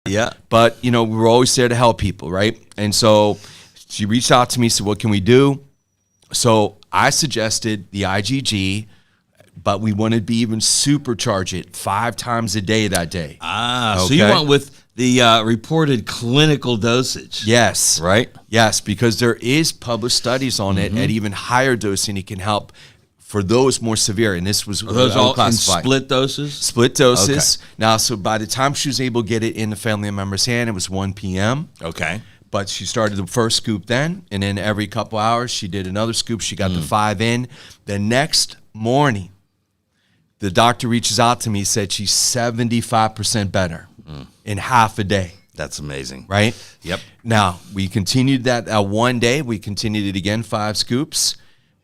Yeah. But, we're always there to help people, right? And so she reached out to me, said, what can we do? So I suggested the IgG, but we wanted to be even supercharge it 5 times a day that day. So you went with the reported clinical dosage. Yes. Right? Yes, because there is published studies on it at even higher dosing. It can help for those more severe. And this was Are those all in split doses? Split doses. Okay. Now, so by the time she was able to get it in the family member's hand, it was 1 p.m. Okay. But she started the first scoop then, and then every couple hours she did another scoop. She got the 5 in. The next morning, the doctor reaches out to me, said she's 75% better in half a day. That's amazing. Right? Yep. Now, we continued that one day. We continued it again, 5 scoops.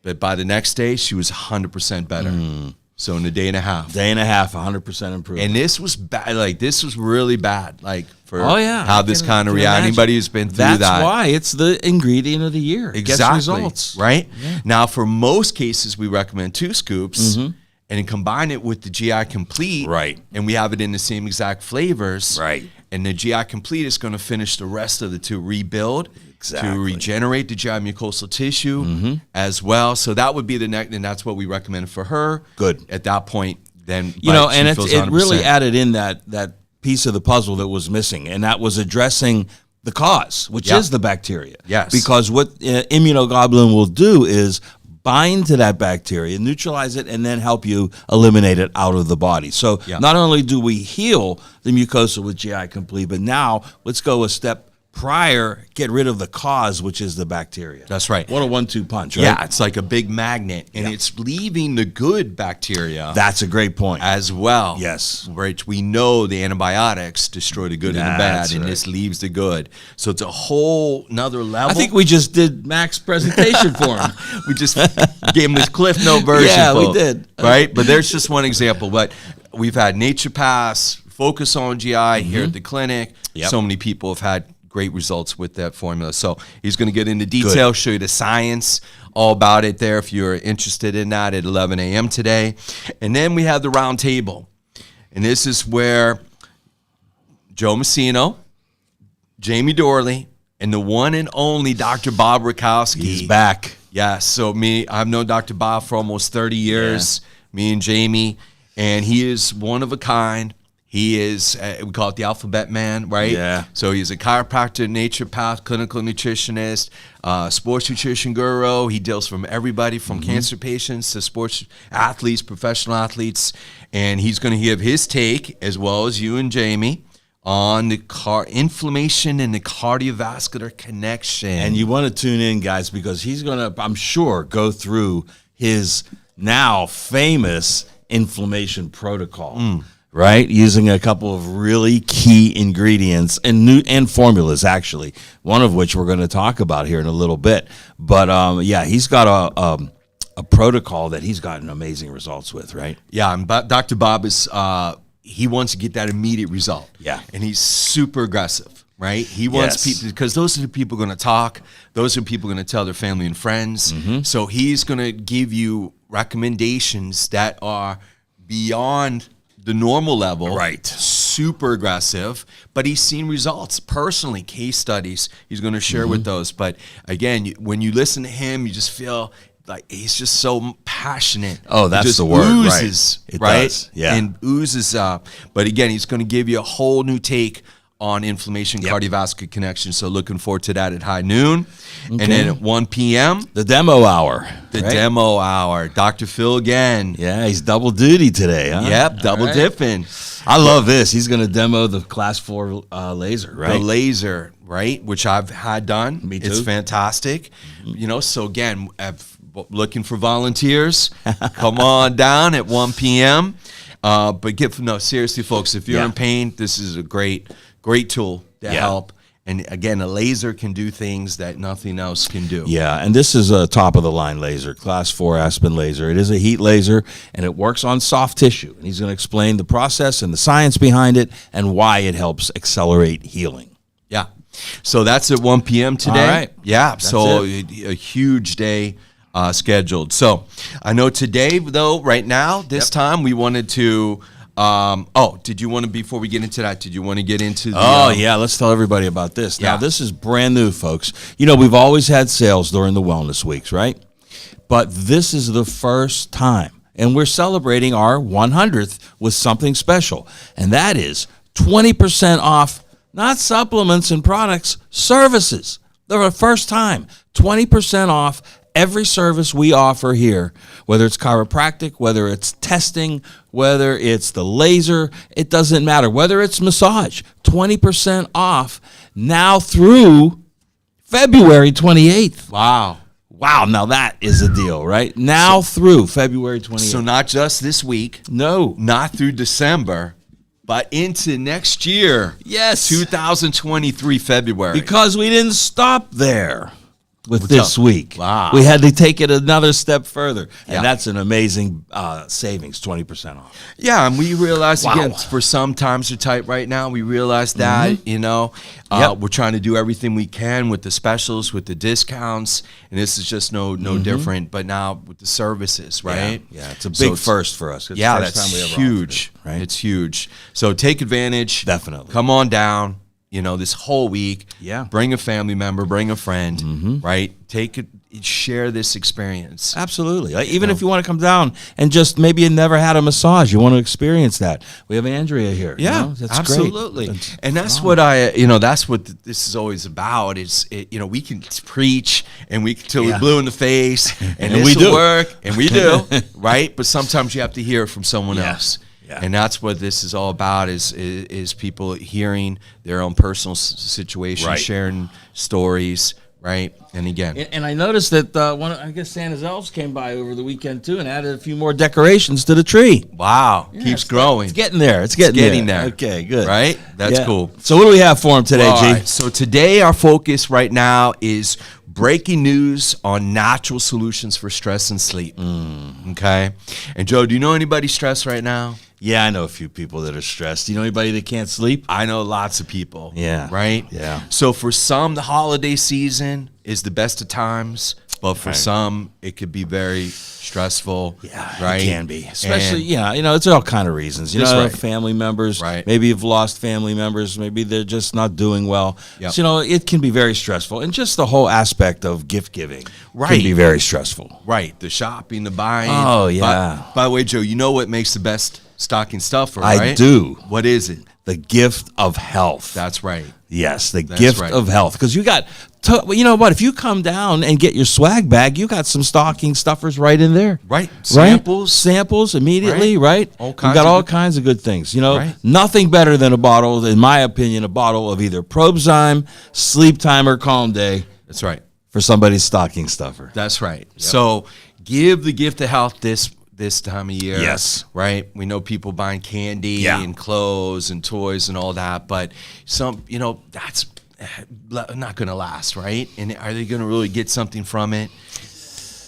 But by the next day, she was 100% better. So in a day and a half. 100% improvement. And this was bad. Like, this was really bad. Like, for yeah. how this kind of react. Anybody who's been through that. That's why it's the ingredient of the year. It exactly. gets results. Right? Yeah. Now, for most cases, we recommend 2 scoops. And then combine it with the GI Complete. Right. And we have it in the same exact flavors. Right. And the GI Complete is going to finish the rest of the 2, rebuild, to regenerate the GI mucosal tissue as well. So that would be the next, and that's what we recommend for her. Good. At that point, then and it really added in that piece of the puzzle that was missing, and that was addressing the cause, which is the bacteria. Yes. Because what immunoglobulin will do is bind to that bacteria, neutralize it, and then help you eliminate it out of the body. So not only do we heal the mucosa with GI Complete, but now let's go a step prior, get rid of the cause, which is the bacteria. That's right. What a 1-2 punch, right? Yeah, it's like a big magnet, and it's leaving the good bacteria. That's a great point. As well. Yes. Which we know the antibiotics destroy the good and the bad, and this leaves the good. So it's a whole nother level. I think we just did Mac's presentation for him. We just gave him this Cliff Note version. Yeah, we did. Right? But there's just one example. But we've had Naturopaths focus on GI here at the clinic. So many people have had great results with that formula. So he's going to get into detail, show you the science, all about it there if you're interested in that at 11 a.m. today. And then we have the round table. And this is where Joe Messino, Jamie Dorley, and the one and only Dr. Bob Rakowski. He's back. Yeah, so I've known Dr. Bob for almost 30 years, me and Jamie, and he is one of a kind. He is, we call it the alphabet man, right? Yeah. So he's a chiropractor, naturopath, clinical nutritionist, sports nutrition guru. He deals from everybody from cancer patients to sports athletes, professional athletes. And he's going to give his take, as well as you and Jamie, on the inflammation and the cardiovascular connection. And you want to tune in, guys, because he's going to, I'm sure, go through his now famous inflammation protocol. Right, using a couple of really key ingredients and formulas, actually. One of which we're going to talk about here in a little bit. But he's got a protocol that he's gotten amazing results with, right? Yeah, and Dr. Bob is he wants to get that immediate result. Yeah, and he's super aggressive, right? He wants people, because those are the people going to talk. Those are people going to tell their family and friends. So he's going to give you recommendations that are beyond the normal level, right? Super aggressive, but he's seen results personally, case studies. He's going to share with those. But again, when you listen to him, you just feel like he's just so passionate. Oh, that's the word, oozes, right? It right? does, yeah, and oozes up. But again, he's going to give you a whole new take on inflammation, cardiovascular connection. So looking forward to that at high noon. And then at 1 p.m. the demo hour. Demo hour. Dr. Phil again. Yeah, he's double duty today, huh? Yep, double dipping. I love this. He's going to demo the Class 4 laser, right? The laser, right, which I've had done. Me too. It's fantastic. So again, looking for volunteers. Come on down at 1 p.m. But seriously, folks, if you're in pain, this is a great tool to help. And again, a laser can do things that nothing else can do. Yeah, and this is a top-of-the-line laser, Class 4 Aspen laser. It is a heat laser, and it works on soft tissue. And he's going to explain the process and the science behind it and why it helps accelerate healing. Yeah. So that's at 1 p.m. today. All right. Yeah, so a huge day scheduled. So I know today, though, right now, this time, we wanted to Did you want to, before we get into that, did you want to get into the... yeah, let's tell everybody about this. Yeah. Now, this is brand new, folks. You know, we've always had sales during the wellness weeks, right? But this is the first time, and we're celebrating our 100th with something special, and that is 20% off, not supplements and products, services. They're the first time, 20% off every service we offer here, whether it's chiropractic, whether it's testing, whether it's the laser, it doesn't matter. Whether it's massage, 20% off now through February 28th. Wow. Wow, now that is a deal, right? Now through February 28th. So not just this week. No. Not through December, but into next year. Yes. 2023 February. Because we didn't stop there with this week. Wow. We had to take it another step further. And Yeah. that's an amazing savings, 20% off. Yeah, and we realize, Wow. again, for some times are tight right now. We realize that, you know, we're trying to do everything we can with the specials, with the discounts, and this is just no different, but now with the services, right? Yeah, it's a big first for us. It's the first that's time we ever huge. offered it, right? It's huge. So take advantage. Definitely. Come on down. You know, this whole week. Yeah. Bring a family member, bring a friend, right? Take it, share this experience. Absolutely. Like, even if you want to come down and just maybe you never had a massage, you want to experience that. We have Andrea here. Yeah, you know? That's absolutely. Great. And that's what that's what this is always about. We can preach and we till we blue in the face and we this do will work and we do, right? But sometimes you have to hear it from someone Yeah. else. Yeah. And that's what this is all about is people hearing their own personal situation, Right. sharing stories, right? And again, And I noticed that I guess Santa's elves came by over the weekend too and added a few more decorations to the tree. wow, Yeah, keeps it's growing. It's getting there. It's getting there. Okay, good. Right? That's cool. So what do we have for him today, All G? right, so today our focus right now is breaking news on natural solutions for stress and sleep. Okay? And Joe, do you know anybody stressed right now? Yeah, I know a few people that are stressed. Do you know anybody that can't sleep? I know lots of people. Yeah. Right? Yeah. So for some, the holiday season is the best of times, but for some, it could be very stressful. Yeah, right? it can be. Especially, And- it's all kind of reasons. You That's know, right. family members. Right. Maybe you've lost family members. Maybe they're just not doing well. Yep. So, it can be very stressful. And just the whole aspect of gift giving can Right. be very stressful. Right. The shopping, the buying. Oh, yeah. By the way, Joe, you know what makes the best stocking stuffer, I right? do. What is it? The gift of health. That's right. Yes, the gift right. of health. Because you got, you know what? If you come down and get your swag bag, you got some stocking stuffers right in there. Right. Samples immediately, right? All You kinds got of all good- kinds of good things. Right. Nothing better than a bottle, in my opinion, a bottle of either Probezyme, Sleep Time, or Calm Day That's right. for somebody's stocking stuffer. That's right. So give the gift of health this time of year. Yes. Right? We know people buying candy Yeah. and clothes and toys and all that, but some, that's not going to last, right? And are they going to really get something from it?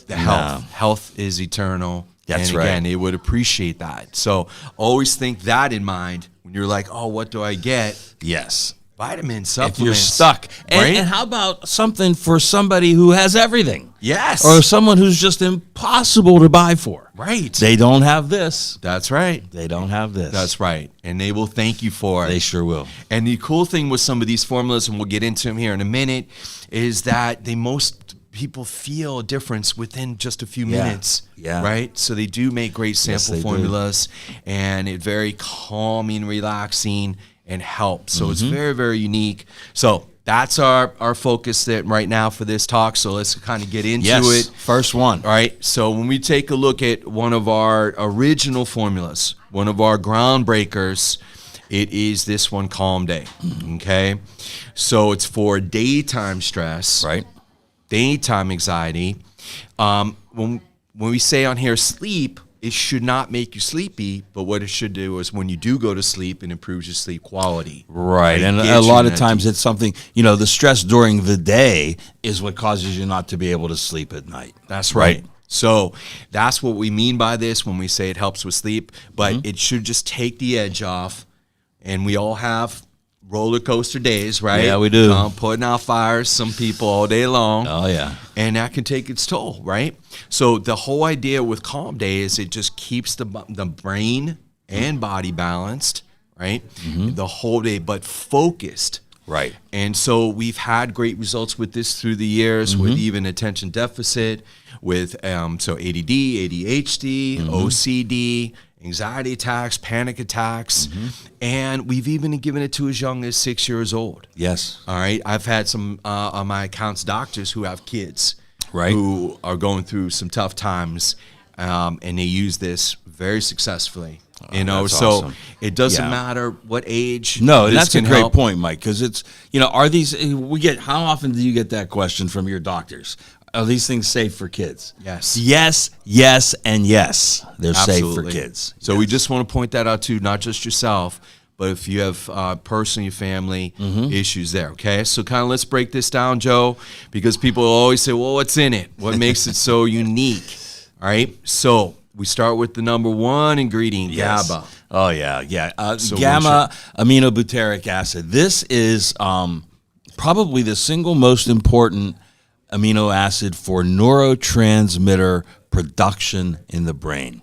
The health. Health is eternal. That's and right. again, they would appreciate that. So always think that in mind when you're like, oh, what do I get? Yes. Vitamins, If supplements. you're stuck. Right? And how about something for somebody who has everything? Yes. Or someone who's just impossible to buy for. Right. They don't have this. That's right. They don't have this. That's right. And they will thank you for it. They sure will. And the cool thing with some of these formulas, and we'll get into them here in a minute, is that most people feel a difference within just a few minutes. Yeah. Right? So they do make great sample they do. formulas, and it's very calming, relaxing, and helps. So it's Mm-hmm. very, very unique. So that's our focus right now for this talk. So let's kind of get into it. First one. All right, so when we take a look at one of our original formulas, one of our groundbreakers, it is this one, Calm Day, okay? So it's for daytime stress, Right. daytime anxiety. When we say on here sleep, it should not make you sleepy, but what it should do is when you do go to sleep, it improves your sleep quality. Right. It And gets a you lot in of that times it's something, the stress during the day is what causes you not to be able to sleep at night. That's right. So that's what we mean by this when we say it helps with sleep, but it should just take the edge off. And we all have roller coaster days, right? Yeah, we do. Putting out fires, some people all day long. Oh, yeah. And that can take its toll, right? So the whole idea with Calm Day is it just keeps the brain and body balanced, right? The whole day, but focused. Right. And so we've had great results with this through the years, with even attention deficit, with so ADD, ADHD, OCD, anxiety attacks, panic attacks, and we've even given it to as young as 6 years old. Yes. All right. I've had some on my accounts doctors who have kids, Right. who are going through some tough times, and they use this very successfully. You know, that's so awesome. it doesn't Yeah. matter what age. No, and this that's a can great help. point, Mike, because it's, are these, how often do you get that question from your doctors? Are these things safe for kids? Yes. Yes, yes, and yes. They're safe for Absolutely. kids. So we just want to point that out to not just yourself, but if you have personal family issues there, okay? So kind of let's break this down, Joe, because people always say, well, what's in it? What makes it so unique? All right? So we start with the number one ingredient, Yes. GABA. Oh, yeah. So Gamma aminobutyric acid. This is probably the single most important amino acid for neurotransmitter production in the brain.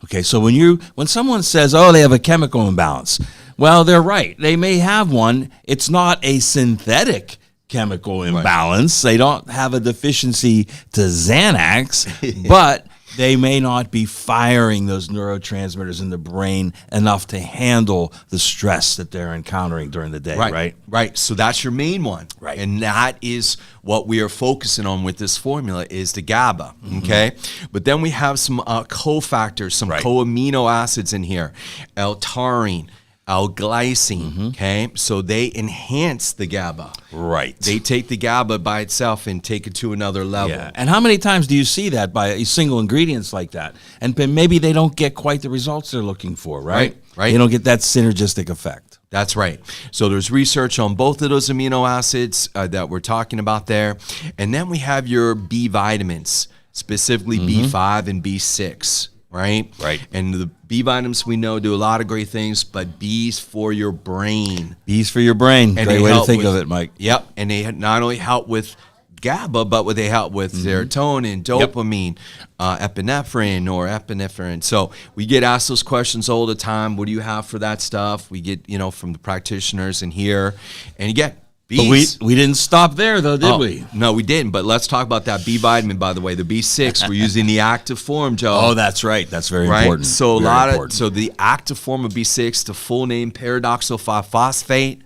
Okay, so when someone says, oh, they have a chemical imbalance, well, they're right. They may have one. It's not a synthetic chemical imbalance. They don't have a deficiency to Xanax, but they may not be firing those neurotransmitters in the brain enough to handle the stress that they're encountering during the day, right? Right. So that's your main one. Right. And that is what we are focusing on with this formula is the GABA, okay? But then we have some cofactors, some coamino acids in here, L-taurine, L-glycine, okay? So they enhance the GABA. Right. They take the GABA by itself and take it to another level. Yeah. And how many times do you see that by single ingredients like that? And maybe they don't get quite the results they're looking for, right? Right. They don't get that synergistic effect. That's right. So there's research on both of those amino acids that we're talking about there. And then we have your B vitamins, specifically B5 and B6. Right? Right. And the B vitamins we know do a lot of great things, but B's for your brain. B's for your brain. And Great they way to help think with- of it, Mike. Yep. And they not only help with GABA, but they help with serotonin, dopamine, epinephrine or epinephrine. So we get asked those questions all the time. What do you have for that stuff? We get, from the practitioners in here. And you get But we didn't stop there, though, did we? No, we didn't. But let's talk about that B vitamin, by the way. The B6, we're using the active form, Joe. Oh, that's right. That's very important. So Very so the active form of B6, the full name paradoxal 5-phosphate.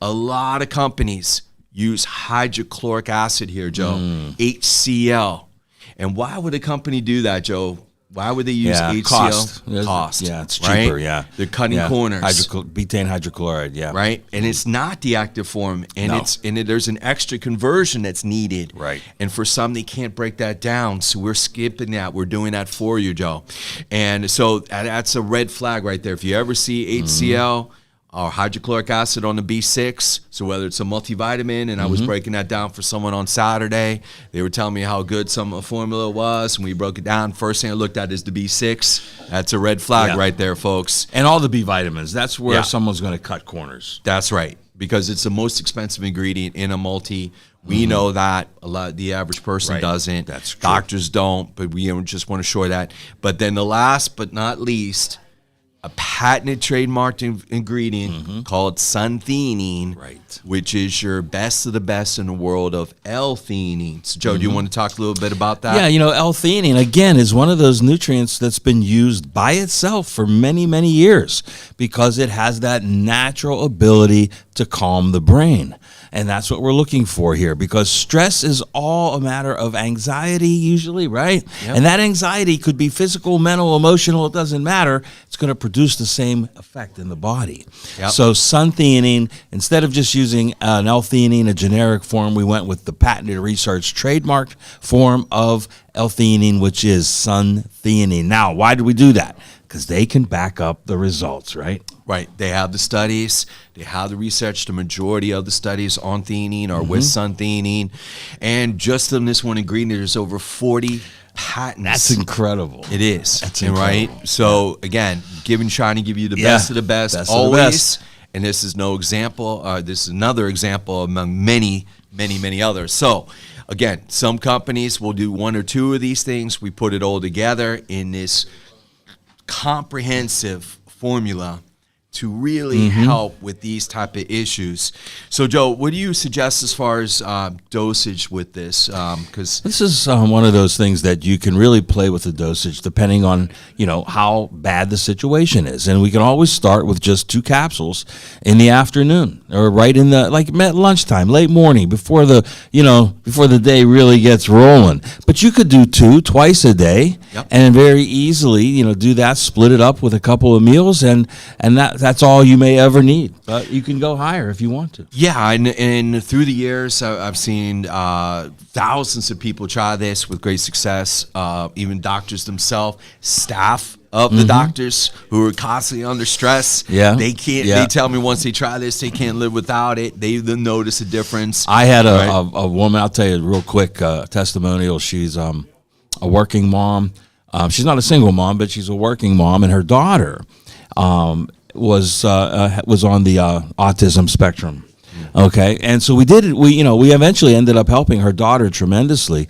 A lot of companies use hydrochloric acid here, Joe. HCl. And why would a company do that, Joe? Why would they use HCl? Cost. Yeah, it's right? cheaper, yeah. They're cutting corners. Betaine hydrochloride, yeah. Right? And it's not the active form. And there's an extra conversion that's needed. Right. And for some, they can't break that down. So we're skipping that. We're doing that for you, Joe. And so that's a red flag right there. If you ever see HCl or hydrochloric acid on the B6, so whether it's a multivitamin, and I was breaking that down for someone on Saturday, they were telling me how good some formula was, and we broke it down. First thing I looked at is the B6. That's a red flag right there, folks. And all the B vitamins. That's where someone's going to cut corners. That's right, because it's the most expensive ingredient in a multi. We know that the average person doesn't. That's true. Doctors don't, but we just want to show that. But then the last but not least, a patented trademarked ingredient called suntheanine, which is your best of the best in the world of L-theanine. So, Joe, do you want to talk a little bit about that? Yeah, L-theanine, again, is one of those nutrients that's been used by itself for many, many years because it has that natural ability to calm the brain. And that's what we're looking for here, because stress is all a matter of anxiety usually, right? Yep. And that anxiety could be physical, mental, emotional, it doesn't matter. It's going to produce the same effect in the body. Yep. So suntheanine, instead of just using an L-theanine, a generic form, we went with the patented research trademarked form of L-theanine, which is suntheanine. Now, why did we do that? Because they can back up the results, right? Right. They have the studies. They have the research. The majority of the studies on theanine are with suntheanine. And just in this one ingredient, there's over 40 patents. That's incredible. It is. That's incredible. Right? So, again, trying to give you the best of the best always. Of the best. And this is no example. This is another example among many, many, many others. So, again, some companies will do one or two of these things. We put it all together in this comprehensive formula to really help with these type of issues. So, Joe, what do you suggest as far as dosage with this? Because this is one of those things that you can really play with the dosage depending on, how bad the situation is. And we can always start with just 2 capsules in the afternoon or right in the, like at lunchtime, late morning, before the day really gets rolling. But you could do 2 twice a day and very easily, do that, split it up with a couple of meals, and that's all you may ever need. But you can go higher if you want to. Yeah, and through the years, I've seen thousands of people try this with great success, even doctors themselves, staff of the doctors who are constantly under stress. Yeah. They can't, they tell me once they try this, they can't live without it. They notice a difference. I had a woman, I'll tell you a real quick testimonial. She's a working mom. She's not a single mom, but she's a working mom, and her daughter was on the autism spectrum. Okay, and so we eventually ended up helping her daughter tremendously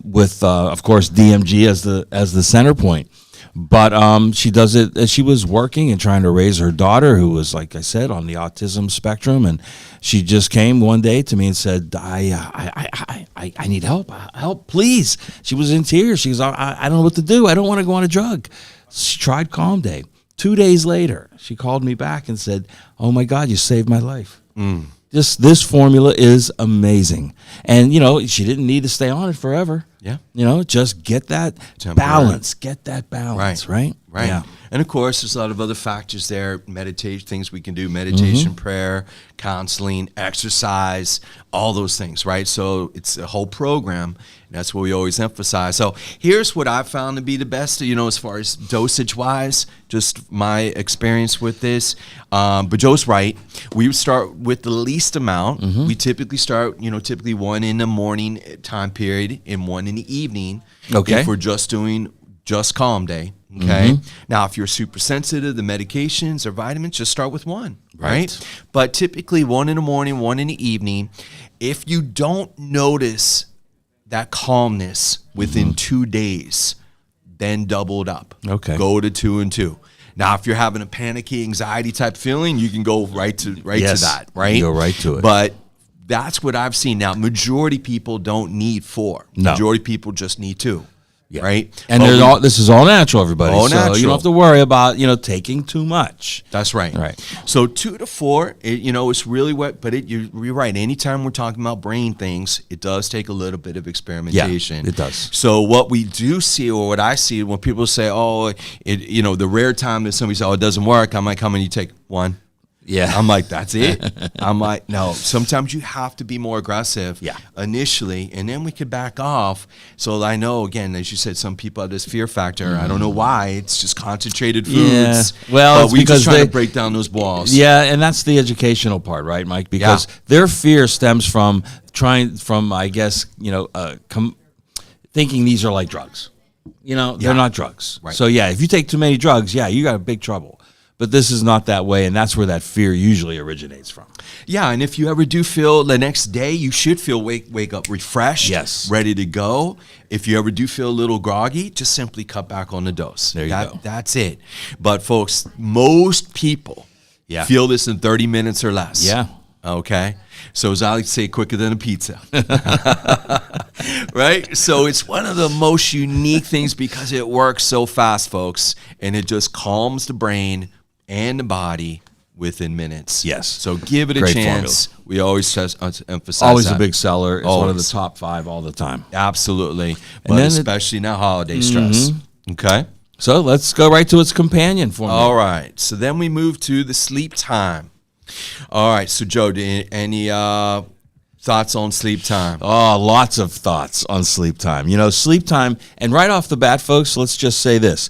with of course DMG as the center point. But she does it. She was working and trying to raise her daughter, who was, like I said, on the autism spectrum, and she just came one day to me and said, "I need help. Help, please." She was in tears. She goes, "I don't know what to do. I don't want to go on a drug." She tried Calm Day. 2 days later, she called me back and said, "Oh my God, you saved my life." This formula is amazing. And, she didn't need to stay on it forever. Yeah. Just get that balance. Get that balance, right? Right. Yeah. And of course, there's a lot of other factors there. Meditation, things we can do, meditation, prayer, counseling, exercise, all those things, right? So it's a whole program. And that's what we always emphasize. So here's what I found to be the best, as far as dosage wise, just my experience with this. But Joe's right. We would start with the least amount. We typically start, typically 1 in the morning time period and 1 in the evening. Okay. If we're just doing Calm Day. Okay. Now, if you're super sensitive to medications or vitamins, just start with 1, right? But typically 1 in the morning, 1 in the evening. If you don't notice that calmness within 2 days, then double it up. Okay. Go to 2 and 2. Now, if you're having a panicky, anxiety type feeling, you can go right to that, right? You go right to it. But that's what I've seen. Now, majority people don't need 4. No. Majority people just need 2. Yeah. Right? And this is all natural, everybody. All natural. You don't have to worry about, taking too much. That's right. Right. So 2 to 4, it's really what, but you're right. Anytime we're talking about brain things, it does take a little bit of experimentation. Yeah, it does. So what we do see, or what I see when people say, the rare time that somebody says, it doesn't work, I might come and you take 1. Yeah. I'm like, that's it? I'm like, no, sometimes you have to be more aggressive initially, and then we could back off. So I know, again, as you said, some people have this fear factor. I don't know why. It's just concentrated foods. Yeah. Well, but we just trying to break down those walls. Yeah, and that's the educational part, right, Mike? Because their fear stems from I guess, thinking these are like drugs. They're not drugs. Right. So, if you take too many drugs, you got a big trouble. But this is not that way, and that's where that fear usually originates from. Yeah, and if you ever do feel the next day, you should feel wake up refreshed, ready to go. If you ever do feel a little groggy, just simply cut back on the dose. There you go. That's it. But folks, most people feel this in 30 minutes or less. Yeah. Okay? So as I like to say, quicker than a pizza. Right? So it's one of the most unique things because it works so fast, folks, and it just calms the brain and the body within minutes. Yes. So give it a Great chance. formula. We always emphasize Always that. a big seller. It's one of the Always. top 5 all the time. Absolutely. And But then especially now holiday stress. Okay. So let's go right to its companion formula. All right. So then we move to the sleep time. All right. So Joe, any thoughts on sleep time? Oh, lots of thoughts on sleep time. Sleep time, and right off the bat, folks, let's just say this.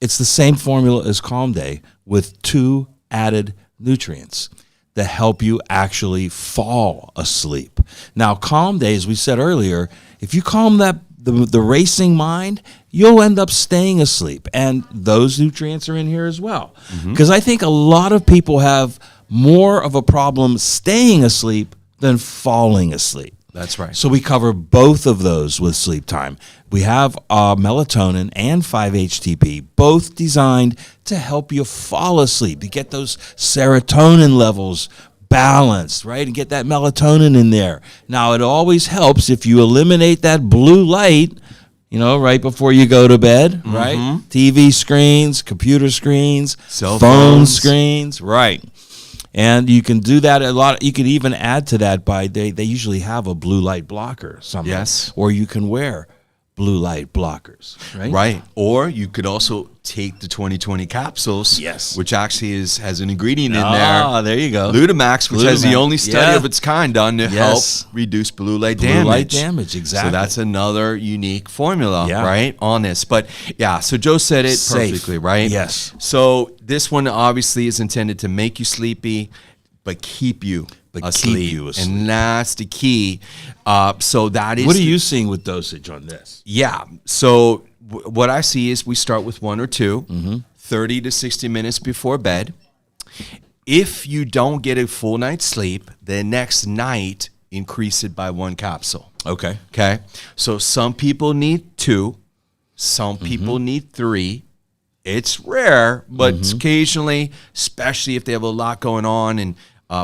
It's the same formula as Calm Day with 2 added nutrients that help you actually fall asleep. Now, Calm Day, as we said earlier, if you calm the racing mind, you'll end up staying asleep. And those nutrients are in here as well. Because I think a lot of people have more of a problem staying asleep than falling asleep. That's right. So we cover both of those with sleep time. We have melatonin and 5-HTP, both designed to help you fall asleep, to get those serotonin levels balanced, right? And get that melatonin in there. Now, it always helps if you eliminate that blue light, right before you go to bed, right? TV screens, computer screens, Cell phone phones. screens, right? And you can do that a lot. You can even add to that by they usually have a blue light blocker somewhere. Yes. Or you can wear blue light blockers, right? Right. Or you could also take the 2020 capsules, Yes. which actually has an ingredient in Ah, there you go. Glutamax, which has the Glutamax. only study Yeah. of its kind done to Yes. help reduce blue light Blue damage. light damage, exactly. So that's another unique formula, Yeah. right, on this. But yeah, so Joe said it Safe. perfectly, right? Yes. So this one obviously is intended to make you sleepy, but keep you asleep. And that's the key. So that is. What are you seeing with dosage on this? Yeah. So what I see is we start with 1 or 2, 30 to 60 minutes before bed. If you don't get a full night's sleep, the next night, increase it by 1 capsule. Okay. Okay. So some people need 2. Some people need 3. It's rare, but occasionally, especially if they have a lot going on and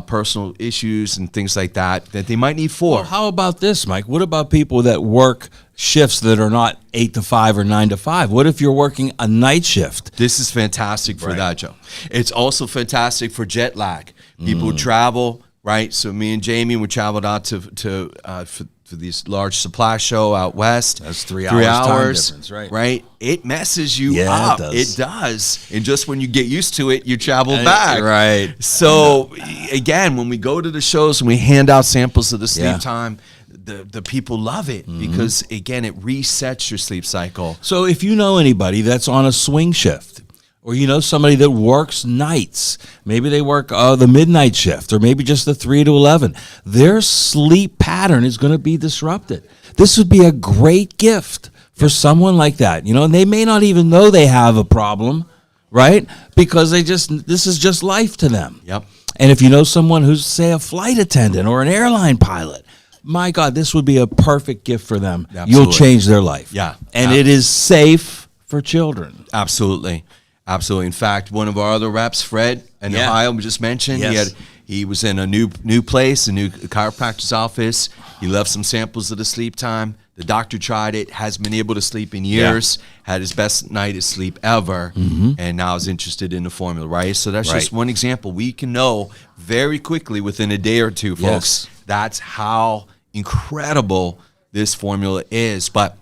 personal issues and things like that they might need 4. Well, how about this, Mike? What about people that work shifts that are not 8 to 5 or 9 to 5? What if you're working a night shift? This is fantastic for that, Joe. It's also fantastic for jet lag. People travel, right? So me and Jamie, we traveled out for this large supply show out west. That's 3 hours time difference, right? Right? It messes you Yeah, up. it does. And just when you get used to it, you travel back. Right. So again, when we go to the shows and we hand out samples of the sleep Yeah. time, the people love it because again, it resets your sleep cycle. So if you know anybody that's on a swing shift, or you know somebody that works nights, maybe they work the midnight shift, or maybe just the 3 to 11, their sleep pattern is going to be disrupted. This would be a great gift for someone like that, and they may not even know they have a problem, right? Because this is just life to them. Yep. And if you know someone who's, say, a flight attendant or an airline pilot, my God, this would be a perfect gift for them. Absolutely. You'll change their life. Yeah. And it is safe for children. Absolutely. Absolutely. In fact, one of our other reps, Fred, in Ohio, we just mentioned, Yes. he was in a new place, a new chiropractor's office. He left some samples of the sleep time. The doctor tried it, hasn't been able to sleep in years, had his best night of sleep ever, and now is interested in the formula, right? So that's just one example. We can know very quickly within a day or two, folks. Yes. That's how incredible this formula is. But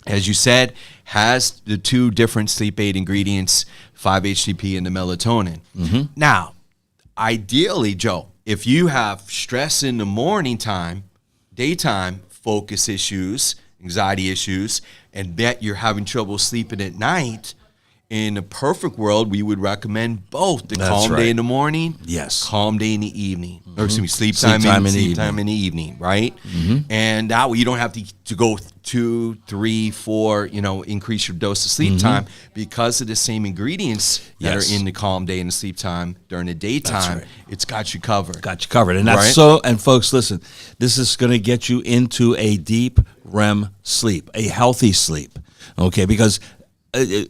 as you said, has the 2 different sleep aid ingredients, 5-HTP and the melatonin. Now, ideally, Joe, if you have stress in the morning time, daytime, focus issues, anxiety issues, and bet you're having trouble sleeping at night, in a perfect world, we would recommend both the calm day in the morning, calm day in the evening. Or excuse me, sleep time in the evening, right? And that way you don't have to go 2, 3, 4, increase your dose of sleep time because of the same ingredients that are in the calm day and the sleep time during the daytime. It's got you covered. Got you covered. And that's and folks, listen, this is going to get you into a deep REM sleep, a healthy sleep. Okay, because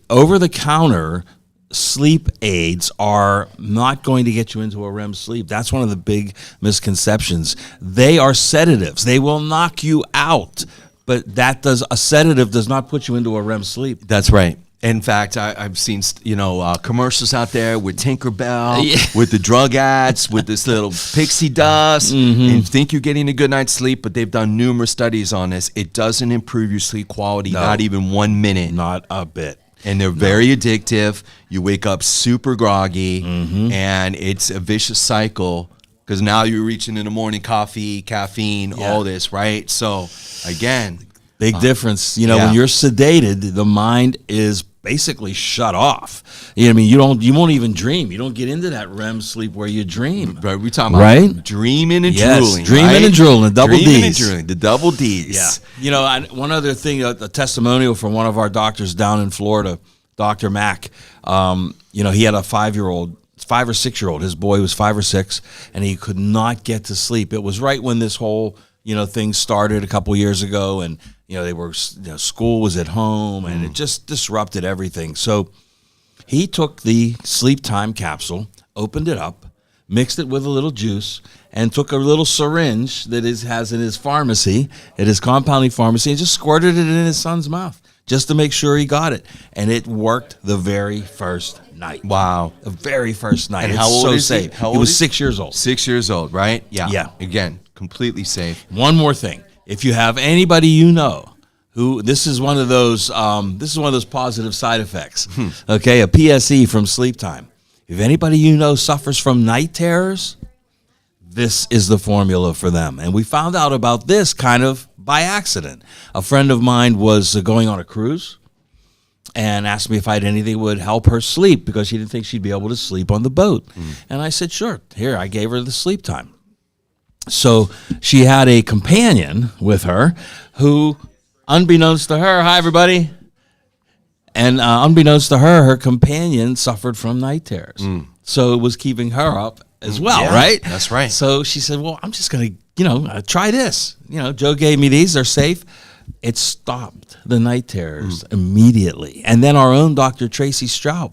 over-the-counter sleep aids are not going to get you into a REM sleep. That's one of the big misconceptions. They are sedatives. They will knock you out, but a sedative does not put you into a REM sleep. That's right. In fact, I've seen commercials out there with Tinkerbell, with the drug ads, with this little pixie dust, and you think you're getting a good night's sleep, but they've done numerous studies on this. It doesn't improve your sleep quality, not even 1 minute. Not a bit. And they're very addictive. You wake up super groggy, and it's a vicious cycle because now you're reaching in the morning, coffee, caffeine, all this, right? So, again... Big difference. When you're sedated, the mind is basically shut off. I mean, you won't even dream. You don't get into that REM sleep where you dream. Right, we're talking about dreaming and drooling. Dreaming and drooling, the double D's. Yeah. One other thing, a testimonial from one of our doctors down in Florida, Dr. Mack. He had a 5 or 6-year-old. His boy was 5 or 6, and he could not get to sleep. It was right when this whole things started a couple years ago, and they were school was at home, and it just disrupted everything. So he took the sleep time capsule, opened it up, mixed it with a little juice, and took a little syringe that has in his pharmacy, at his compounding pharmacy, and just squirted it in his son's mouth just to make sure he got it. And it worked the very first night. Wow. The very first night. And it's how old so is safe. he? How old He was is 6 years old. 6 years old, right? Yeah. Yeah. Again, completely safe. One more thing. If you have anybody who this is one of those positive side effects. Okay, a PSE from sleep time. If anybody suffers from night terrors, this is the formula for them. And we found out about this kind of by accident. A friend of mine was going on a cruise and asked me if I had anything that would help her sleep because she didn't think she'd be able to sleep on the boat. And I said, sure. Here, I gave her the sleep time. So she had a companion with her who, unbeknownst to her, hi, everybody. And unbeknownst to her companion suffered from night terrors. So it was keeping her up as well, right? That's right. So she said, well, I'm just going to, try this. Joe gave me these. They're safe. It stopped the night terrors immediately. And then our own Dr. Tracy Straub,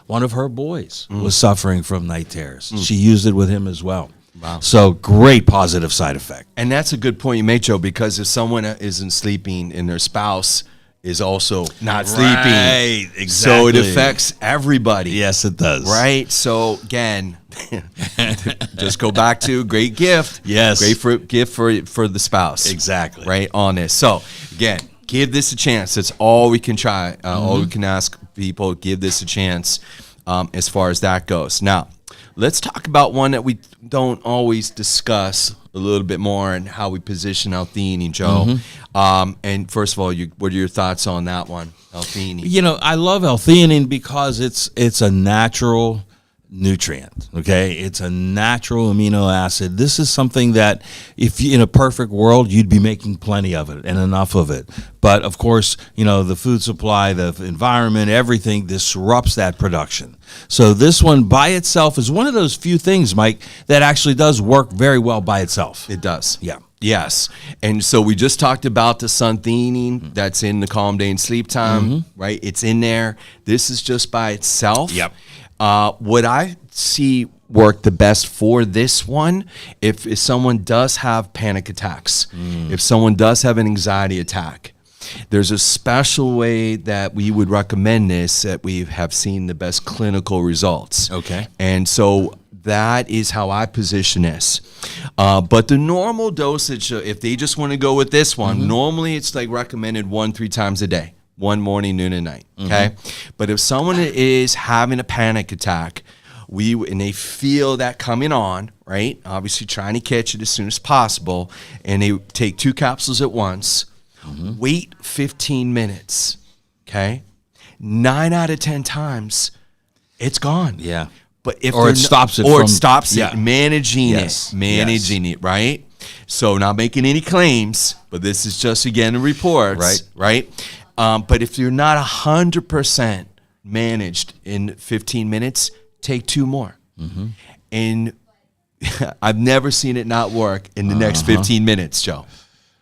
one of her boys, was suffering from night terrors. She used it with him as well. Wow. So great positive side effect. And that's a good point you made, Joe, because if someone isn't sleeping and their spouse is also not sleeping, Right, exactly. so it affects everybody. Yes, it does. Right? So, again, just go back to great gift. Yes. Great gift for the spouse. Exactly. Right on this. So, again, give this a chance. That's all we can try. All we can ask people, give this a chance as far as that goes. Now, let's talk about one that we don't always discuss a little bit more and how we position L-theanine, Joe. And first of all, what are your thoughts on that one, L-theanine? I love L-theanine because it's a natural nutrient, okay? It's a natural amino acid. This is something that if in a perfect world, you'd be making plenty of it and enough of it. But of course, the food supply, the environment, everything disrupts that production. So this one by itself is one of those few things, Mike, that actually does work very well by itself. It does. Yeah. Yes. And so we just talked about the sun-theanine that's in the Calm Day and Sleep Time, right? It's in there. This is just by itself. Yep. What I see work the best for this one, if someone does have panic attacks, if someone does have an anxiety attack, there's a special way that we would recommend this that we have seen the best clinical results. Okay. And so that is how I position this. But the normal dosage, if they just want to go with this one, normally it's like recommended 1-3 times a day. 1 morning, noon, and night. Okay, but if someone is having a panic attack, and they feel that coming on, right? Obviously, trying to catch it as soon as possible, and they take 2 capsules at once. Wait 15 minutes. Okay, 9 out of 10 times, it's gone. Yeah. But if it stops it. Managing it, right? So not making any claims, but this is just again reports, right? But if you're not 100% managed in 15 minutes, take 2 more. And I've never seen it not work in the next 15 minutes, Joe.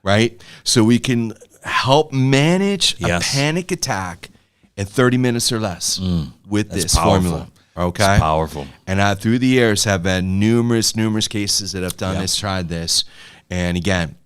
Right? So we can help manage a panic attack in 30 minutes or less with this formula. Okay? It's powerful. And I, through the years, have had numerous cases that have done this, tried this. And again,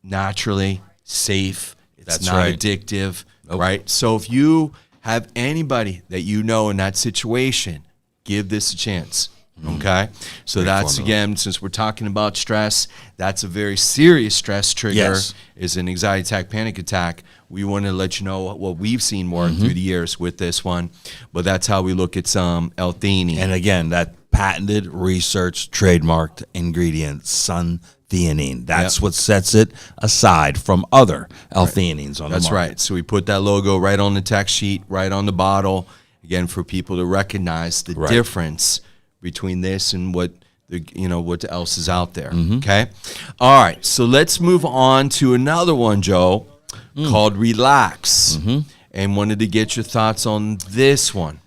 naturally, safe. It's not addictive. Right? So if you have anybody that you know in that situation, give this a chance. Okay? So that's, again, since we're talking about stress, that's a very serious stress trigger, is an anxiety attack, panic attack. We want to let you know what we've seen work through the years with this one. But that's how we look at some L-theanine. And again, that patented, researched, trademarked ingredient, sun-theanine. That's what sets it aside from other L-theanines on the market. That's right. So we put that logo right on the text sheet, right on the bottle, again, for people to recognize the difference between this and what else is out there. Okay? All right. So let's move on to another one, Joe, called Relax. And wanted to get your thoughts on this one.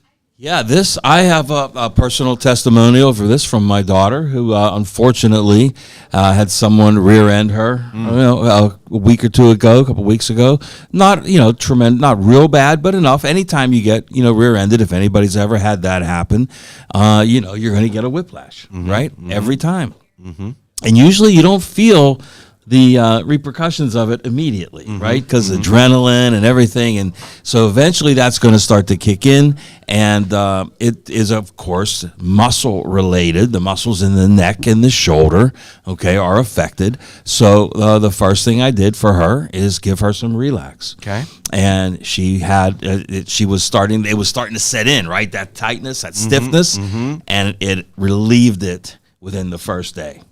Yeah, I have a personal testimonial for this from my daughter, who unfortunately had someone rear-end her a week or two ago, a couple weeks ago. Not tremendous, not real bad, but enough. Anytime you get rear-ended, if anybody's ever had that happen, you're going to get a whiplash, right? Every time, and usually you don't feel the repercussions of it immediately, right? Because adrenaline and everything. And so eventually that's going to start to kick in. And it is, of course, muscle related. The muscles in the neck and the shoulder, are affected. So the first thing I did for her is give her some Relax. Okay. And she had, it was starting to set in, right? That tightness, that stiffness, and it relieved it within the first day.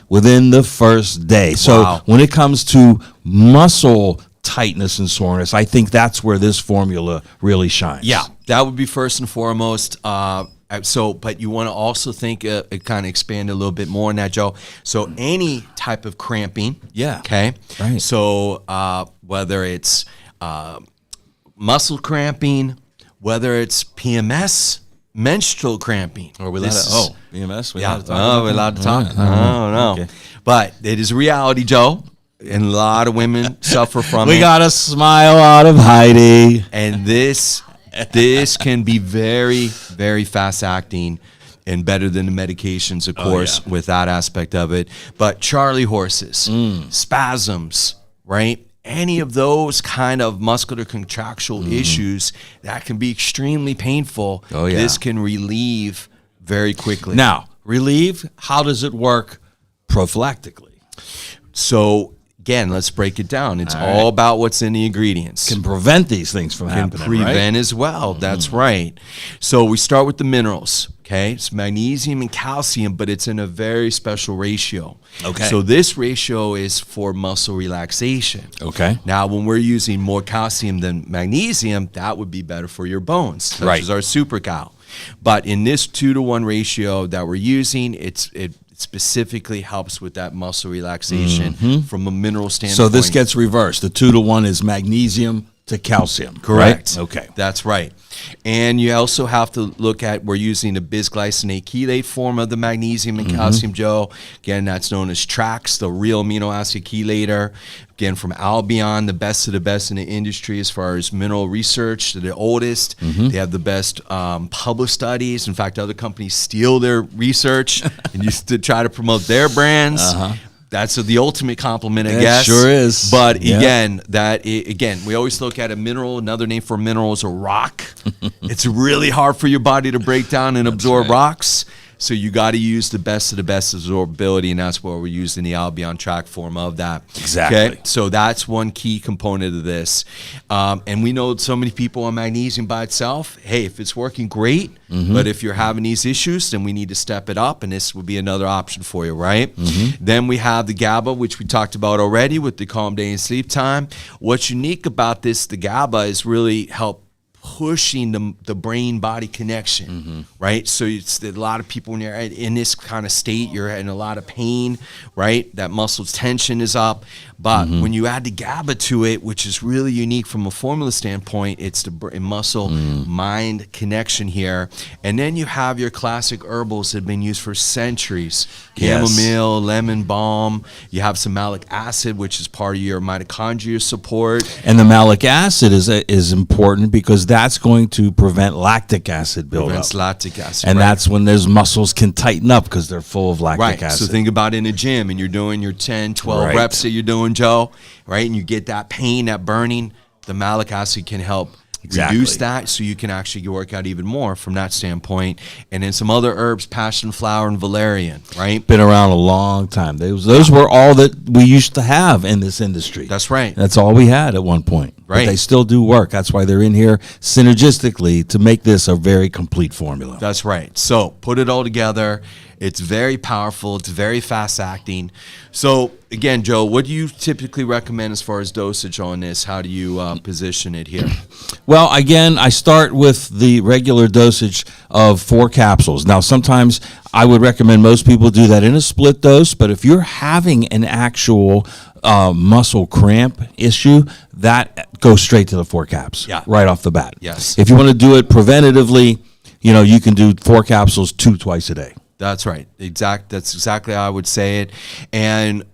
Within the first day. So when it comes to muscle tightness and soreness, I think that's where this formula really shines. Yeah, that would be first and foremost. But you want to also think, kind of expand a little bit more on that, Joe. So any type of cramping. Yeah. Okay. Right. So whether it's muscle cramping, whether it's PMS, menstrual cramping. Or we PMS? We're allowed to talk we're allowed to talk. No. Okay. But it is reality, Joe. And a lot of women suffer from it. We got a smile out of Heidi. And this can be very, very fast acting and better than the medications, of course, with that aspect of it. But Charlie horses, spasms, right? Any of those kind of muscular contractual issues that can be extremely painful, this can relieve very quickly. Now, how does it work prophylactically? So, again, let's break it down. It's all about what's in the ingredients. Can prevent these things from happening, Can prevent as well. That's right. So we start with the minerals. Okay, it's magnesium and calcium, but it's in a very special ratio. Okay. So this ratio is for muscle relaxation. Okay. Now, when we're using more calcium than magnesium, that would be better for your bones, such as our Super Cal. But in this 2-to-1 ratio that we're using, it specifically helps with that muscle relaxation from a mineral standpoint. So this gets reversed. The 2-to-1 is magnesium to calcium. Correct. Right? Okay. That's right. And you also have to look at, we're using the bisglycinate chelate form of the magnesium and calcium, Joe. Again, that's known as TRAX, the real amino acid chelator. Again, from Albion, the best of the best in the industry as far as mineral research. They're the oldest. They have the best published studies. In fact, other companies steal their research and used to try to promote their brands. That's the ultimate compliment, I guess. It sure is. But again, we always look at a mineral. Another name for a mineral is a rock. It's really hard for your body to break down and absorb rocks. So you got to use the best of the best absorbability, and that's what we're using the Albion track form of that. Exactly. Okay? So that's one key component of this. And we know so many people on magnesium by itself. Hey, if it's working, great. But if you're having these issues, then we need to step it up, and this would be another option for you, right? Then we have the GABA, which we talked about already with the calm day and sleep time. What's unique about this, the GABA, is really help pushing the brain-body connection, right? So it's a lot of people, when you're in this kind of state, you're in a lot of pain, right? That muscle tension is up. But when you add the GABA to it, which is really unique from a formula standpoint, it's the muscle-mind connection here. And then you have your classic herbals that have been used for centuries. Chamomile, lemon balm. You have some malic acid, which is part of your mitochondria support. And the malic acid is important because that's going to prevent lactic acid buildup. Prevents lactic acid, and that's when those muscles can tighten up because they're full of lactic acid. So think about in a gym and you're doing your 10, 12 reps that you're doing, Joe, right? And you get that pain, that burning. The malic acid can help reduce that, so you can actually work out even more from that standpoint. And then some other herbs, passion flower and valerian, right? Been around a long time. Those were all that we used to have in this industry. That's right. That's all we had at one point. Right. But they still do work. That's why they're in here synergistically to make this a very complete formula. That's right. So put it all together. It's very powerful. It's very fast acting. So again, Joe, what do you typically recommend as far as dosage on this? How do you position it here? Well, again, I start with the regular dosage of 4 capsules. Now, sometimes I would recommend most people do that in a split dose, but if you're having an actual muscle cramp issue, that goes straight to the 4 caps right off the bat. Yes. If you want to do it preventatively, you can do 4 capsules, 2 twice a day. That's right. That's exactly how I would say it. And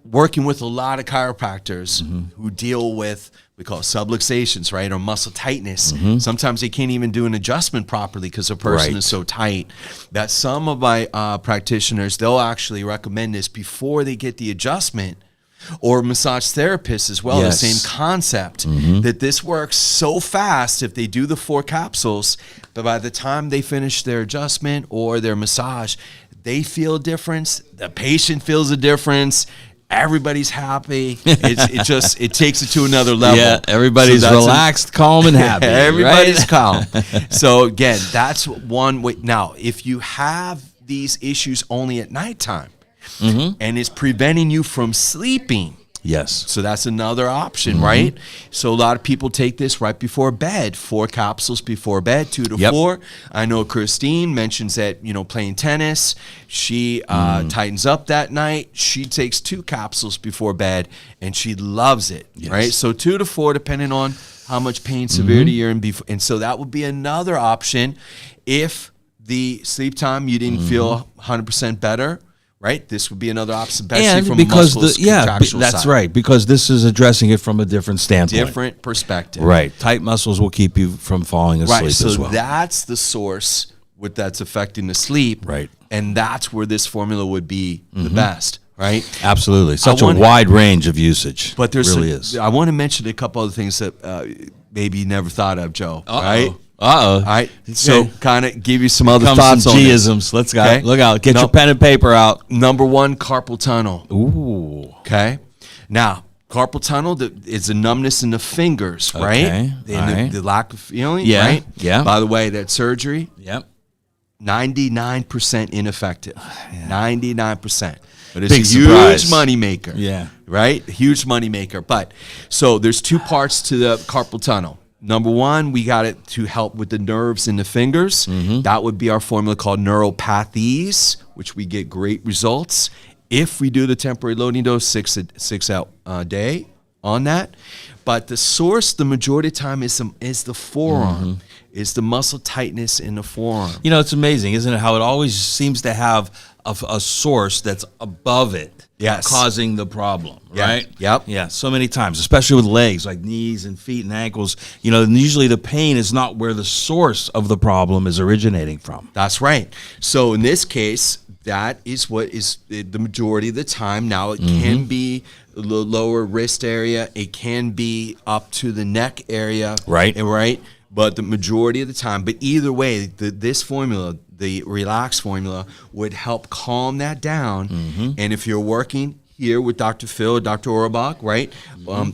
working with a lot of chiropractors who deal with, we call it subluxations, right, or muscle tightness. Sometimes they can't even do an adjustment properly because a person is so tight. That some of my practitioners, they'll actually recommend this before they get the adjustment, or massage therapists as well. The same concept, that this works so fast if they do the 4 capsules, but by the time they finish their adjustment or their massage, they feel a difference. The patient feels a difference. Everybody's happy. It takes it to another level. Yeah, everybody's relaxed, calm, and happy. Everybody's calm. So again, that's one way. Now, if you have these issues only at nighttime, and it's preventing you from sleeping. Yes. So that's another option, right? So a lot of people take this right before bed, 4 capsules before bed, 2 to 4. I know Christine mentions that, playing tennis, she tightens up that night. She takes 2 capsules before bed, and she loves it, right? So 2 to 4, depending on how much pain severity you're in. And so that would be another option if the sleep time you didn't feel 100% better. Right, this would be another option, especially from because contractual that's side. right, because this is addressing it from a different standpoint, different perspective. Right, tight muscles will keep you from falling asleep. Right, so as well. that's the source that's affecting the sleep. Right, and that's where this formula would be the best. Right, absolutely, such a wide range of usage. But there's really is. I want to mention a couple other things that maybe you never thought of, Joe. Right. All right. So kind of give you some other thoughts on G-isms. Let's go. Okay. Look out. Get your pen and paper out. Number 1, carpal tunnel. Ooh. Okay. Now, carpal tunnel is a numbness in the fingers, right? Okay. And the lack of feeling, Yeah. right? Yeah. By the way, that surgery, Yep. 99% ineffective. 99%. But it's Big a surprise. huge money maker. Yeah. Right? Huge money maker. But so there's 2 parts to the carpal tunnel. Number 1, we got it to help with the nerves in the fingers. That would be our formula called neuropathies, which we get great results if we do the temporary loading dose 6 out a day on that. But the source, the majority of the time, is the forearm, is the muscle tightness in the forearm. It's amazing, isn't it? How it always seems to have a source that's above it. Yes. Causing the problem, right? Yep. Yeah, so many times, especially with legs, like knees and feet and ankles. Usually the pain is not where the source of the problem is originating from. That's right. So in this case, that is what is the majority of the time. Now, it can be the lower wrist area. It can be up to the neck area. Right. Right. But the majority of the time, but either way, this formula, the relax formula, would help calm that down. And if you're working here with Dr. Phil or Dr. Orbach, right,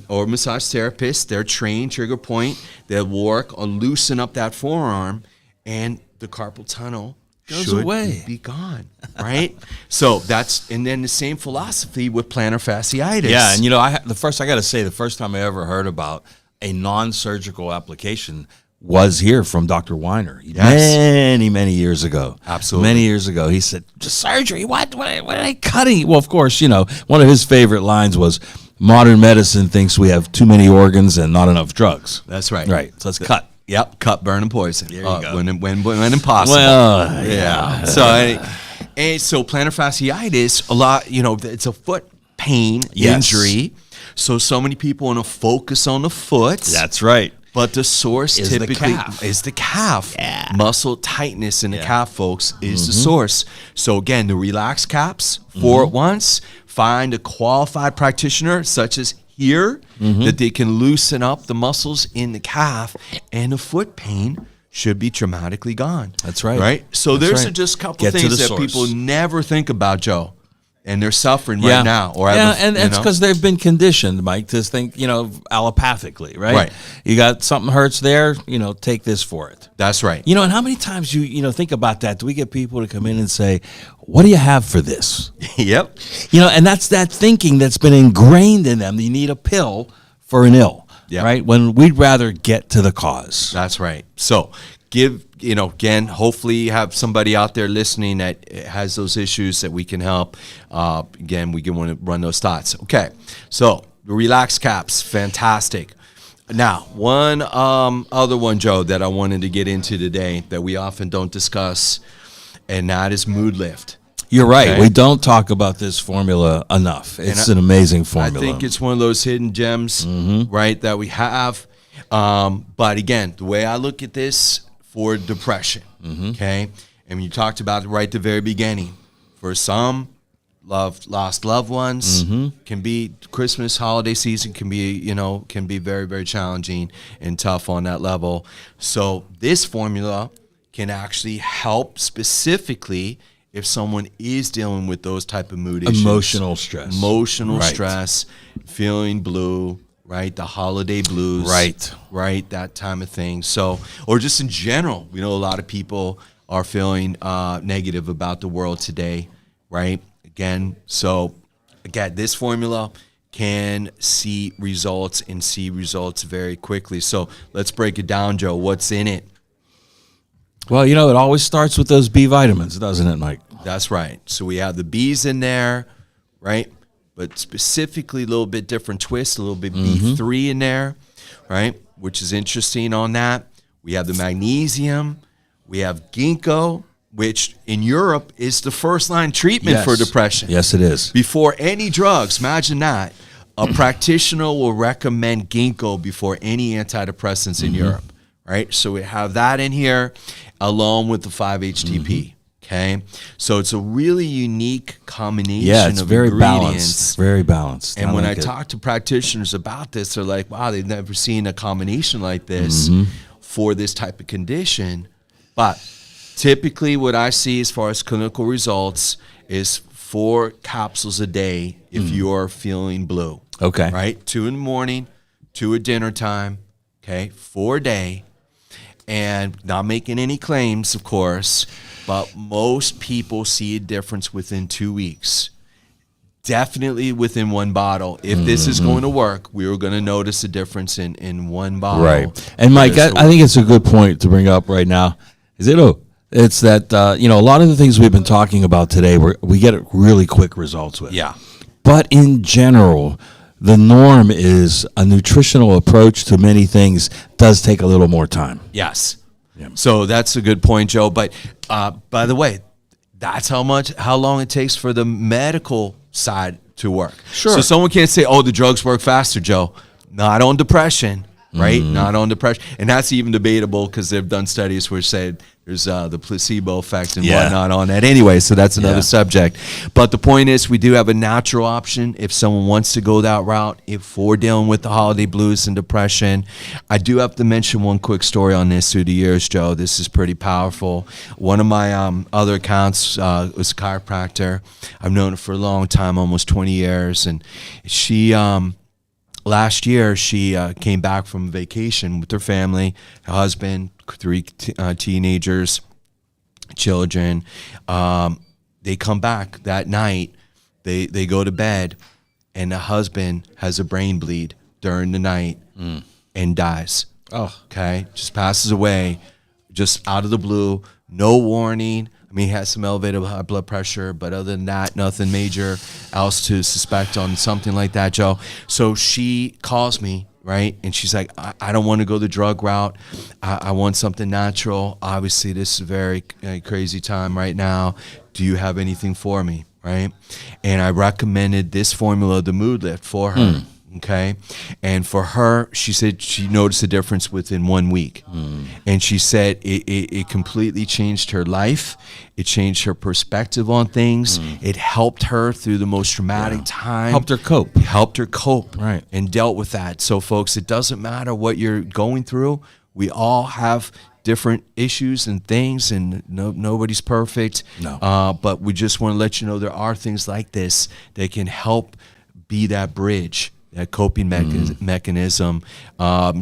or massage therapist, they're trained, trigger point, they'll work on loosen up that forearm, and the carpal tunnel goes should away, be gone, right? So and then the same philosophy with plantar fasciitis. Yeah, and I got to say, the first time I ever heard about a non-surgical application was here from Dr. Weiner many years ago. Absolutely. Many years ago. He said, surgery, what are they cutting? Well, of course, one of his favorite lines was, modern medicine thinks we have too many organs and not enough drugs. That's right. Right, so let's cut. Yep, cut, burn, and poison. There you go. When impossible. Well, yeah. So plantar fasciitis, a lot, it's a foot pain injury. So many people want to focus on the foot. That's right. But the source is typically is the calf. Yeah. Muscle tightness in the calf, folks, is the source. So again, the relax caps, 4 at once. Find a qualified practitioner, such as here, that they can loosen up the muscles in the calf, and the foot pain should be dramatically gone. That's right. Right? So That's there's right. just a couple Get to things the that source. people never think about, Joe. And they're suffering right now. And it's because they've been conditioned, Mike, to think, allopathically, right? Right. You got something hurts there, take this for it. That's right. And how many times you think about that? Do we get people to come in and say, what do you have for this? Yep. And that's that thinking that's been ingrained in them. You need a pill for an ill, right? When we'd rather get to the cause. That's right. So again, hopefully you have somebody out there listening that has those issues that we can help. Again, we want to run those thoughts. Okay. So the relax caps, fantastic. Now, one other one, Joe, that I wanted to get into today that we often don't discuss, and that is Mood Lift. You're right. Okay. We don't talk about this formula enough. It's an amazing formula. I think it's one of those hidden gems, right, that we have. But again, the way I look at this for depression, okay, and you talked about it right at the very beginning. For some, lost loved ones can be Christmas holiday season can be very, very challenging and tough on that level. So this formula can actually help specifically if someone is dealing with those type of mood issues. Emotional stress, feeling blue, right? The holiday blues. Right, that time of thing. So, or just in general, we know a lot of people are feeling negative about the world today, right? Again, this formula can see results very quickly. So let's break it down, Joe. What's in it? Well, it always starts with those B vitamins, doesn't it, Mike? That's right. So we have the B's in there, right? But specifically a little bit different twist, a little bit B3 in there, right? Which is interesting on that. We have the magnesium. We have ginkgo, which in Europe is the first-line treatment for depression. Yes, it is. Before any drugs, imagine that. A practitioner will recommend ginkgo before any antidepressants in Europe, right? So we have that in here along with the 5-HTP, okay? So it's a really unique combination of very ingredients. Very balanced. And when I talk to practitioners about this, they're like, wow, they've never seen a combination like this for this type of condition. But typically what I see as far as clinical results is 4 capsules a day if you're feeling blue. Okay. Right? 2 in the morning, 2 at dinner time, okay, 4 a day. And not making any claims, of course, but most people see a difference within 2 weeks. Definitely within 1 bottle. If this is going to work, we are going to notice a difference in 1 bottle. Right. And Mike, I think it's a good point to bring up right now. It's that, a lot of the things we've been talking about today, we get really quick results with. Yeah. But in general, the norm is a nutritional approach to many things does take a little more time. Yes. Yeah. So that's a good point, Joe. But by the way, that's how long it takes for the medical side to work. Sure. So someone can't say, oh, the drugs work faster, Joe. Not on depression, right? Not on depression. And that's even debatable because they've done studies where said there's the placebo effect and whatnot on that anyway. So that's another subject. But the point is we do have a natural option if someone wants to go that route. If we're dealing with the holiday blues and depression, I do have to mention one quick story on this through the years, Joe. This is pretty powerful. One of my other accounts was a chiropractor. I've known her for a long time, almost 20 years. And she... last year, she came back from vacation with her family, her husband, 3 teenagers, children. They come back that night. They go to bed, and the husband has a brain bleed during the night and dies. Oh, okay, just passes away, just out of the blue, no warning. I mean, he has some elevated high blood pressure, but other than that, nothing major else to suspect on something like that, Joe. So she calls me, right? And she's like, I don't want to go the drug route. I want something natural. Obviously, this is a very crazy time right now. Do you have anything for me, right? And I recommended this formula, the Mood Lift, for her. Okay. And for her, she said she noticed a difference within 1 week. And she said it completely changed her life. It changed her perspective on things. It helped her through the most traumatic time. Helped her cope. Helped her cope. Right. And dealt with that. So, folks, it doesn't matter what you're going through. We all have different issues and things, and nobody's perfect. No. But we just want to let you know there are things like this that can help be that bridge, that coping mechanism.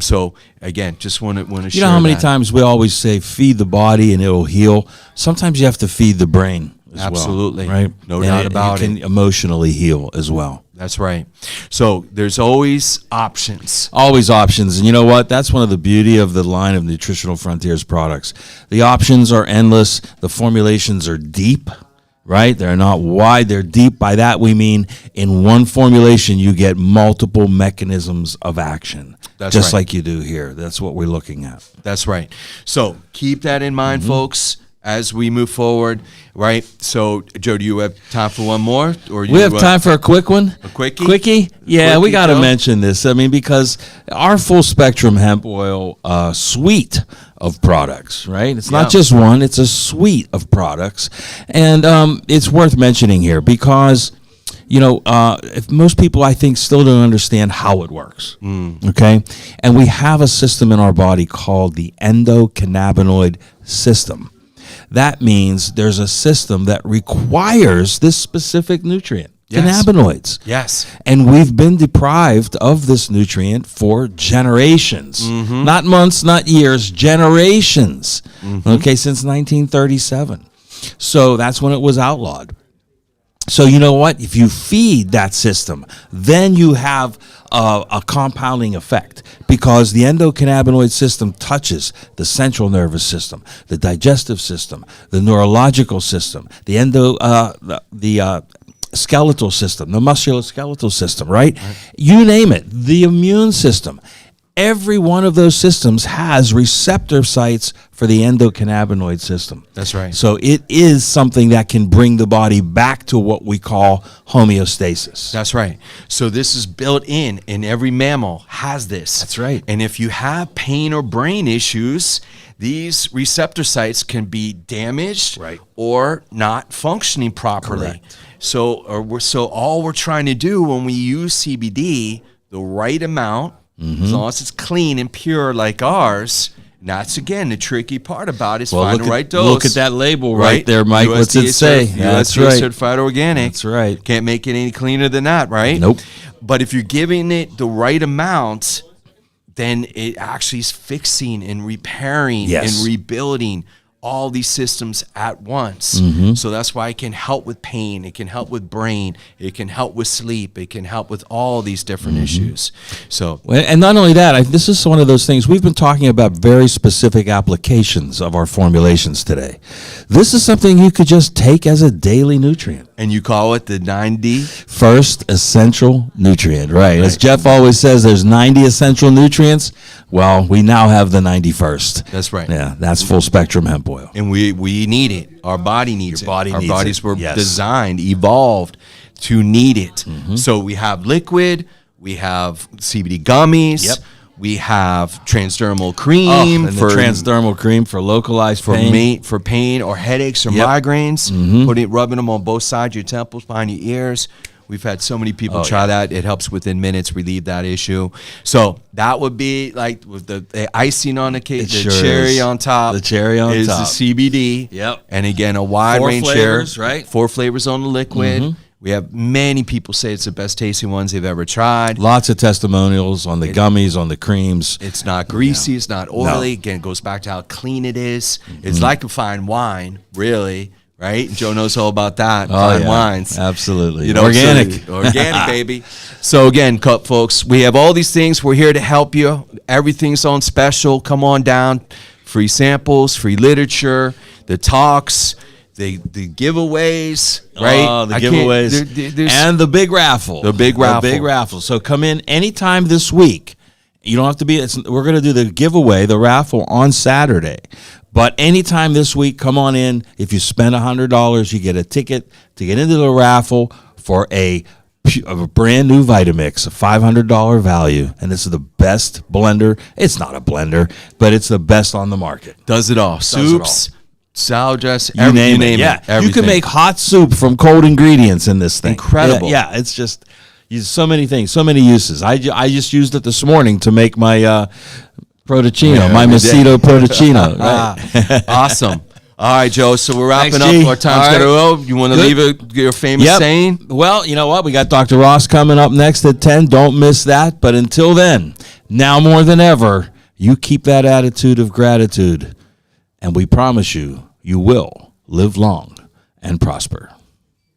So again, just want to share. You know how many times we always say feed the body and it will heal. Sometimes you have to feed the brain as Absolutely. well, right? No doubt about it. It can emotionally heal as well. That's right. So there's always options. Always options. And you know what? That's one of the beauty of the line of Nutritional Frontiers products. The options are endless. The formulations are deep. right? They're not wide, they're deep. By that we mean in one formulation you get multiple mechanisms of action. That's just right. like you do here. That's what we're looking at. That's right. So keep that in mind, folks, as we move forward, right? So, Joe, do you have time for one more? Or We have time for a quick one. A quickie? Quickie? Yeah, we Quickie, got to Joe? mention this. I mean, because our full spectrum hemp oil suite of products, right? It's not just one, it's a suite of products. And it's worth mentioning here because, you know, if most people, I think, still don't understand how it works, okay? And we have a system in our body called the endocannabinoid system. That means there's a system that requires this specific nutrient, cannabinoids. Yes. And we've been deprived of this nutrient for generations. Not months, not years, generations. Okay, since 1937. So that's when it was outlawed. So you know what? If you feed that system, then you have a compounding effect because the endocannabinoid system touches the central nervous system, the digestive system, the neurological system, the skeletal system, the musculoskeletal system, right? You name it, the immune system. Every one of those systems has receptor sites for the endocannabinoid system. That's right. So it is something that can bring the body back to what we call homeostasis. That's right. So this is built in, and every mammal has this. That's right. And if you have pain or brain issues, these receptor sites can be damaged or not functioning properly. Correct. So all we're trying to do when we use CBD, the right amount, as long as it's clean and pure like ours. And that's, again, the tricky part about it is find the right dose. Look at that label right there, Mike. What's it say? That's USDA right. certified organic. That's right. Can't make it any cleaner than that, right? Nope. But if you're giving it the right amount, then it actually is fixing and repairing and rebuilding all these systems at once. So that's why it can help with pain, it can help with brain, it can help with sleep, it can help with all these different issues. So, and not only that, this is one of those things, we've been talking about very specific applications of our formulations today. This is something you could just take as a daily nutrient. and you call it the 9D? First essential nutrient, right. As Jeff always says, there's 90 essential nutrients. Well, we now have the 91st. That's right. Yeah, that's full spectrum hemp oil. And we need it. Our body needs Your body it. Our needs bodies it. were Yes. designed, evolved to need it. So we have liquid, we have CBD gummies, Yep. we have transdermal cream And the transdermal cream for localized pain. for pain or headaches or migraines. Rubbing them on both sides of your temples, behind your ears. We've had so many people try that. It helps within minutes relieve that issue. So that would be like with the icing on the cake, the cherry on top. The cherry on is top. the CBD. Yep. And again, a wide 4 range flavors, here. right? 4 flavors on the liquid. We have many people say it's the best tasting ones they've ever tried. Lots of testimonials on the gummies, on the creams. It's not greasy. It's not oily. Again, it goes back to how clean it is. It's like a fine wine, really. Right? Joe knows all about that. Fine wines. Absolutely. You know, organic. So, organic, baby. So again, Cup folks, we have all these things. We're here to help you. Everything's on special. Come on down. Free samples, free literature, the talks, the giveaways, right? Oh, the giveaways. And the big raffle. The big raffle. The big raffle. So come in anytime this week. You don't have to be, we're going to do the giveaway, the raffle on Saturday. But anytime this week, come on in. If you spend $100, you get a ticket to get into the raffle for a brand new Vitamix, a $500 value. And this is the best blender. It's not a blender, but it's the best on the market. Does it all. Soups, salad dress, You name it. Yeah. everything. You can make hot soup from cold ingredients in this thing. Incredible. Yeah, it's just so many things, so many uses. I just used it this morning to make my Protocino, my Messino Protocino. Right. Awesome. All right, Joe. So we're wrapping Thanks, up. G. Our time's got to go. You want to leave your famous saying? Well, you know what? We got Dr. Ross coming up next at 10. Don't miss that. But until then, now more than ever, you keep that attitude of gratitude. And we promise you, you will live long and prosper.